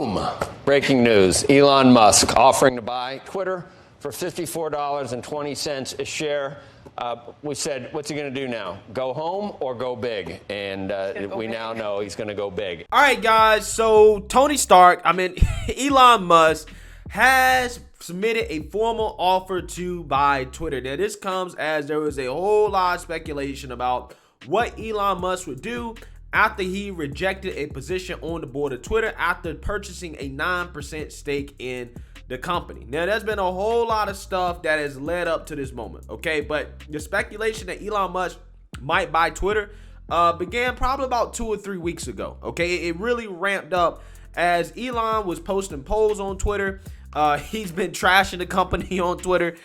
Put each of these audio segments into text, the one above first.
Boom! Breaking news. Elon Musk offering to buy Twitter for $54.20 a share. We said, what's he going to do now? Go home or go big? And we now know he's going to go big. All right, guys. So Elon Musk has submitted a formal offer to buy Twitter. Now, this comes as there was a whole lot of speculation about what Elon Musk would do after he rejected a position on the board of Twitter after purchasing a 9% stake in the company. Now, there's been a whole lot of stuff that has led up to this moment, okay? But the speculation that Elon Musk might buy Twitter began probably about 2 or 3 weeks ago, okay? It really ramped up as Elon was posting polls on Twitter. He's been trashing the company on Twitter.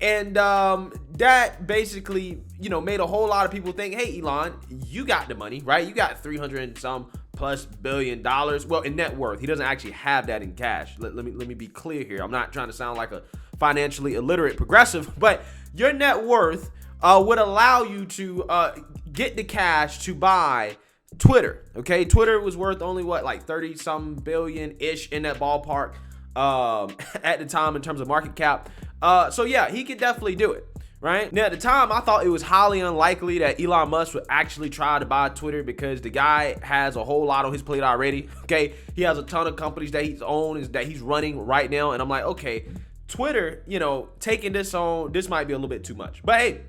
And that basically, made a whole lot of people think, hey, Elon, you got the money, right? You got 300 and some plus billion dollars. Well, in net worth. He doesn't actually have that in cash. Let me be clear here. I'm not trying to sound like a financially illiterate progressive, but your net worth would allow you to get the cash to buy Twitter. Okay, Twitter was worth only like 30-some billion-ish in that ballpark at the time in terms of market cap. So yeah, he could definitely do it, right? Now, at the time, I thought it was highly unlikely that Elon Musk would actually try to buy Twitter because the guy has a whole lot on his plate already, okay? He has a ton of companies that he's owned, that he's running right now, and I'm like, okay, Twitter, taking this on, this might be a little bit too much. But hey,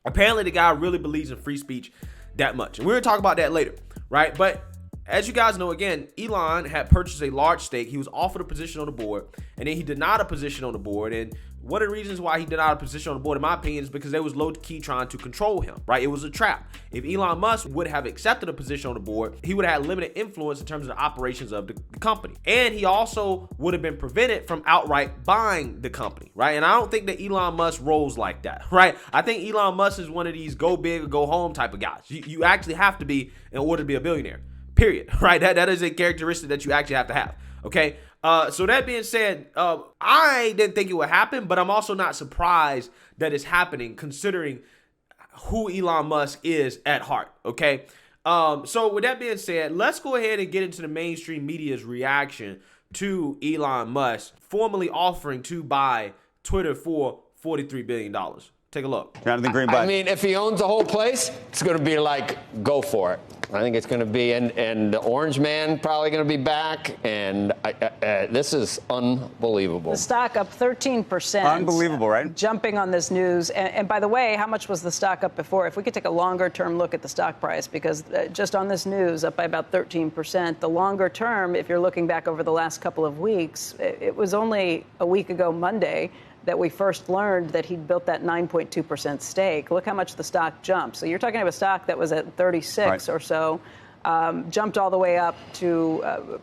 apparently the guy really believes in free speech that much, and we're gonna talk about that later, right? But as you guys know, again, Elon had purchased a large stake. He was offered a position on the board, and then he denied a position on the board. And one of the reasons why he denied a position on the board, in my opinion, is because they was low-key trying to control him, right? It was a trap. If Elon Musk would have accepted a position on the board, he would have had limited influence in terms of the operations of the company. And he also would have been prevented from outright buying the company, right? And I don't think that Elon Musk rolls like that, right? I think Elon Musk is one of these go big or go home type of guys. You actually have to be in order to be a billionaire. Period. Right? That is a characteristic that you actually have to have. Okay. So that being said, I didn't think it would happen, but I'm also not surprised that it's happening considering who Elon Musk is at heart. Okay. So with that being said, let's go ahead and get into the mainstream media's reaction to Elon Musk formally offering to buy Twitter for $43 billion. Take a look. Jonathan Greenblatt. I mean, if he owns the whole place, it's going to be like, go for it. I think it's going to be, and the Orange Man probably going to be back, and this is unbelievable. The stock up 13%. Unbelievable, right? Jumping on this news. And by the way, how much was the stock up before? If we could take a longer-term look at the stock price, because just on this news, up by about 13%. The longer term, if you're looking back over the last couple of weeks, it was only a week ago Monday that we first learned that he'd built that 9.2% stake. Look how much the stock jumped. So you're talking about a stock that was at 36 or so, jumped all the way up to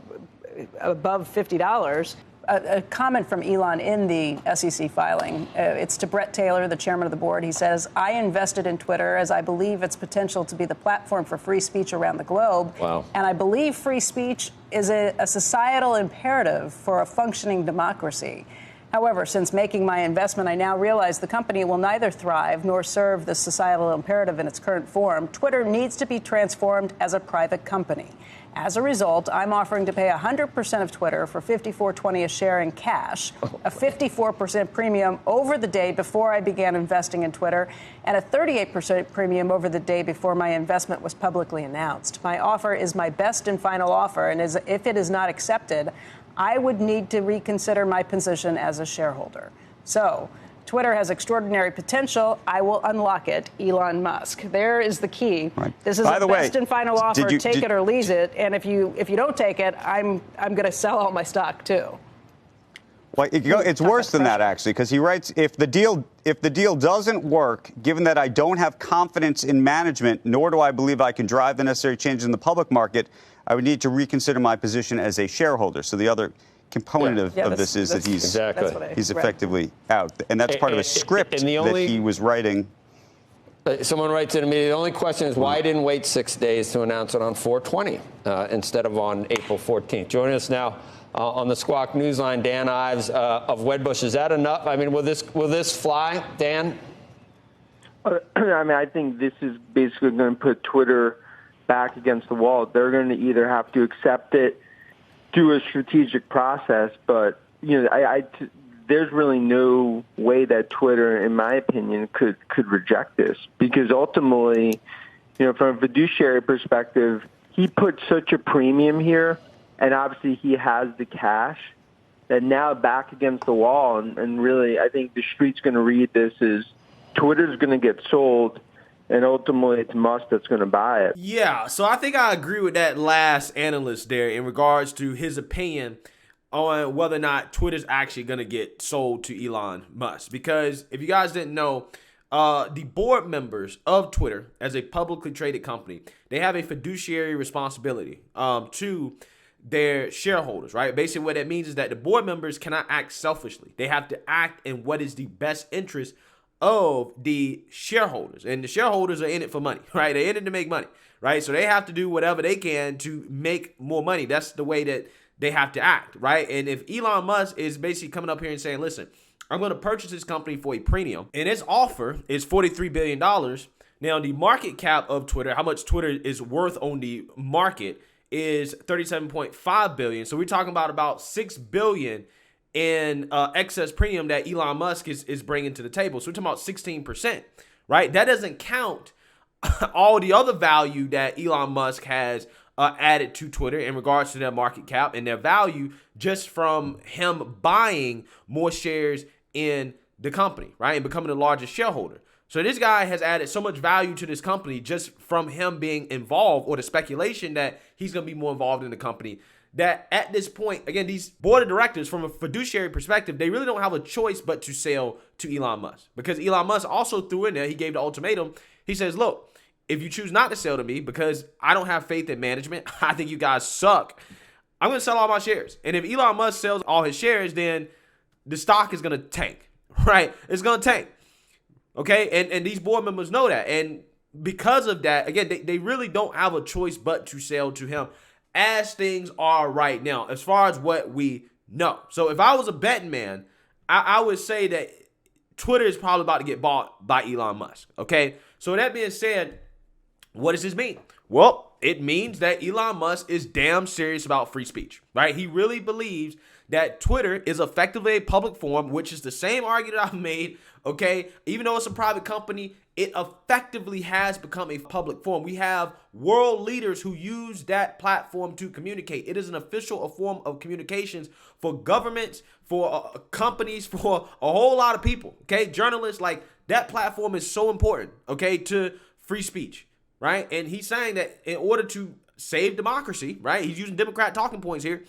above $50. A comment from Elon in the SEC filing. It's to Brett Taylor, the chairman of the board. He says, I invested in Twitter as I believe its potential to be the platform for free speech around the globe. Wow. And I believe free speech is a societal imperative for a functioning democracy. However, since making my investment, I now realize the company will neither thrive nor serve the societal imperative in its current form. Twitter needs to be transformed as a private company. As a result, I'm offering to pay 100% of Twitter for $54.20 a share in cash, a 54% premium over the day before I began investing in Twitter, and a 38% premium over the day before my investment was publicly announced. My offer is my best and final offer, and if it is not accepted, I would need to reconsider my position as a shareholder. So, Twitter has extraordinary potential. I will unlock it, Elon Musk. There is the key. Right. This is the best and final offer. Take it or leave it. And if you don't take it, I'm going to sell all my stock too. Well, it's worse than that, actually, because he writes, if the deal doesn't work, given that I don't have confidence in management, nor do I believe I can drive the necessary changes in the public market, I would need to reconsider my position as a shareholder. So the other component of this is that he's effectively out. And that's part of a script that he was writing. Someone writes in to me, the only question is why didn't wait 6 days to announce it on 4/20 instead of on April 14th? Joining us now on the Squawk Newsline, Dan Ives of Wedbush. Is that enough? I mean, will this fly, Dan? I think this is basically going to put Twitter back against the wall. They're going to either have to accept it through a strategic process. But, there's really no way that Twitter, in my opinion, could reject this, because ultimately, from a fiduciary perspective, he put such a premium here, and obviously he has the cash, that now back against the wall, and really I think the street's going to read this as Twitter's going to get sold, and ultimately it's Musk that's going to buy it. Yeah, so I think I agree with that last analyst there in regards to his opinion on whether or not Twitter's actually going to get sold to Elon Musk. Because if you guys didn't know, the board members of Twitter, as a publicly traded company, they have a fiduciary responsibility to their shareholders, right? Basically what that means is that the board members cannot act selfishly. They have to act in what is the best interest of the shareholders. And the shareholders are in it for money, right? They're in it to make money, right? So they have to do whatever they can to make more money. That's the way that they have to act, right? And if Elon Musk is basically coming up here and saying, listen, I'm going to purchase this company for a premium, and its offer is $43 billion. Now, the market cap of Twitter, how much Twitter is worth on the market, is $37.5 billion. So we're talking about $6 billion in excess premium that Elon Musk is bringing to the table. So we're talking about 16%, right? That doesn't count all the other value that Elon Musk has added to Twitter in regards to their market cap and their value just from him buying more shares in the company, right? And becoming the largest shareholder. So this guy has added so much value to this company just from him being involved, or the speculation that he's going to be more involved in the company, that at this point, again, these board of directors, from a fiduciary perspective, they really don't have a choice but to sell to Elon Musk. Because Elon Musk also threw in there, he gave the ultimatum. He says, look, if you choose not to sell to me because I don't have faith in management, I think you guys suck, I'm going to sell all my shares. And if Elon Musk sells all his shares, then the stock is going to tank, right? It's going to tank. Okay. And these board members know that. And because of that, again, they really don't have a choice but to sell to him as things are right now, as far as what we know. So if I was a betting man, I would say that Twitter is probably about to get bought by Elon Musk. Okay. So that being said, what does this mean? Well, it means that Elon Musk is damn serious about free speech, right? He really believes that Twitter is effectively a public forum, which is the same argument I've made, okay? Even though it's a private company, it effectively has become a public forum. We have world leaders who use that platform to communicate. It is an official form of communications for governments, for companies, for a whole lot of people, okay? Journalists, like, that platform is so important, okay, to free speech. Right. And he's saying that in order to save democracy, right, he's using Democrat talking points here.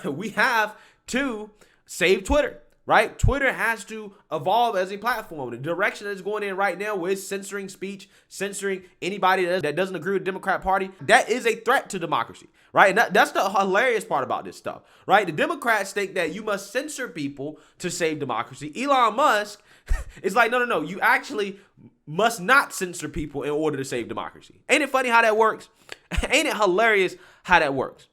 We have to save Twitter. Right. Twitter has to evolve as a platform. The direction that it's going in right now with censoring speech, censoring anybody that doesn't agree with the Democrat Party. That is a threat to democracy. Right. And that's the hilarious part about this stuff. Right. The Democrats think that you must censor people to save democracy. Elon Musk is like, no. You actually must not censor people in order to save democracy. Ain't it funny how that works? Ain't it hilarious how that works?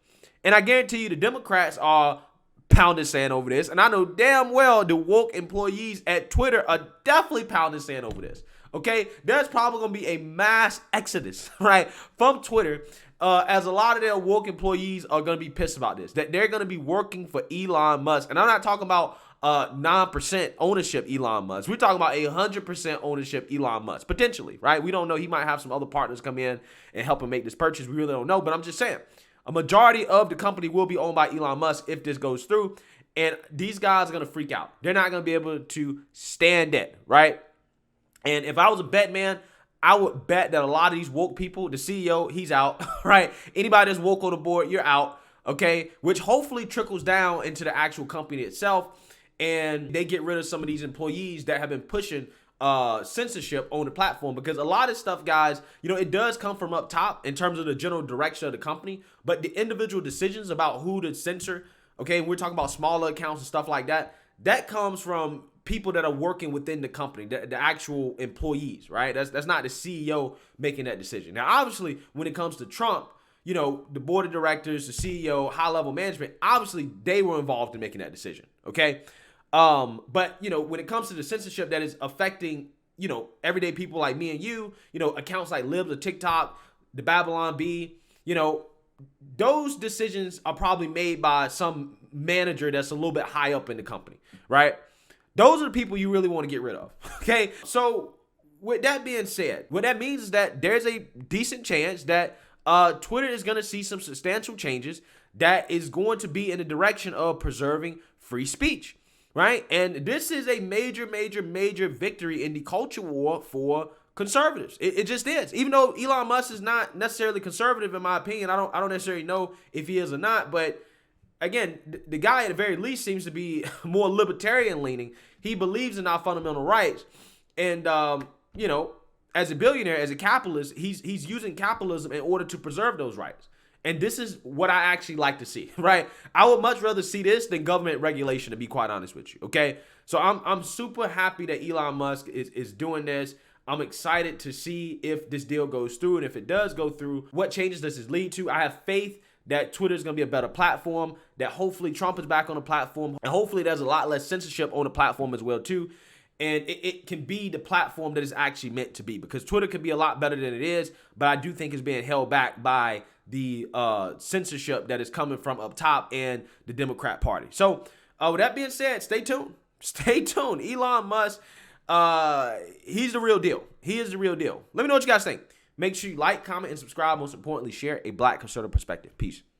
And I guarantee you the Democrats are pounding sand over this. And I know damn well the woke employees at Twitter are definitely pounding sand over this. Okay? There's probably going to be a mass exodus, right, from Twitter, as a lot of their woke employees are going to be pissed about this. That they're going to be working for Elon Musk. And I'm not talking about 9% ownership Elon Musk. We're talking about 100% ownership Elon Musk, potentially, right? We don't know. He might have some other partners come in and help him make this purchase. We really don't know, but I'm just saying a majority of the company will be owned by Elon Musk if this goes through, and these guys are going to freak out. They're not going to be able to stand it, right? And if I was a bet man, I would bet that a lot of these woke people, the CEO, he's out, right? Anybody that's woke on the board, you're out, okay? Which hopefully trickles down into the actual company itself. And they get rid of some of these employees that have been pushing censorship on the platform, because a lot of stuff, guys, it does come from up top in terms of the general direction of the company, but the individual decisions about who to censor, okay, we're talking about smaller accounts and stuff like that, that comes from people that are working within the company, the actual employees, right? That's not the CEO making that decision. Now, obviously, when it comes to Trump, the board of directors, the CEO, high-level management, obviously they were involved in making that decision, okay? But when it comes to the censorship that is affecting, everyday people like me and you, accounts like Libs or TikTok, the Babylon Bee, those decisions are probably made by some manager that's a little bit high up in the company, right? Those are the people you really want to get rid of, okay? So with that being said, what that means is that there's a decent chance that Twitter is going to see some substantial changes that is going to be in the direction of preserving free speech, right? And this is a major, major, major victory in the culture war for conservatives. It just is. Even though Elon Musk is not necessarily conservative, in my opinion, I don't necessarily know if he is or not, but again, the guy at the very least seems to be more libertarian leaning. He believes in our fundamental rights. And, you know, as a billionaire, as a capitalist, he's using capitalism in order to preserve those rights. And this is what I actually like to see, right? I would much rather see this than government regulation, to be quite honest with you, okay? So I'm super happy that Elon Musk is doing this. I'm excited to see if this deal goes through, and if it does go through, what changes does this lead to? I have faith that Twitter is going to be a better platform, that hopefully Trump is back on the platform, and hopefully there's a lot less censorship on the platform as well too. And it can be the platform that is actually meant to be, because Twitter could be a lot better than it is, but I do think it's being held back by the censorship that is coming from up top and the Democrat Party. So with that being said, stay tuned. Stay tuned. Elon Musk, he's the real deal. He is the real deal. Let me know what you guys think. Make sure you like, comment, and subscribe. Most importantly, share a Black conservative perspective. Peace.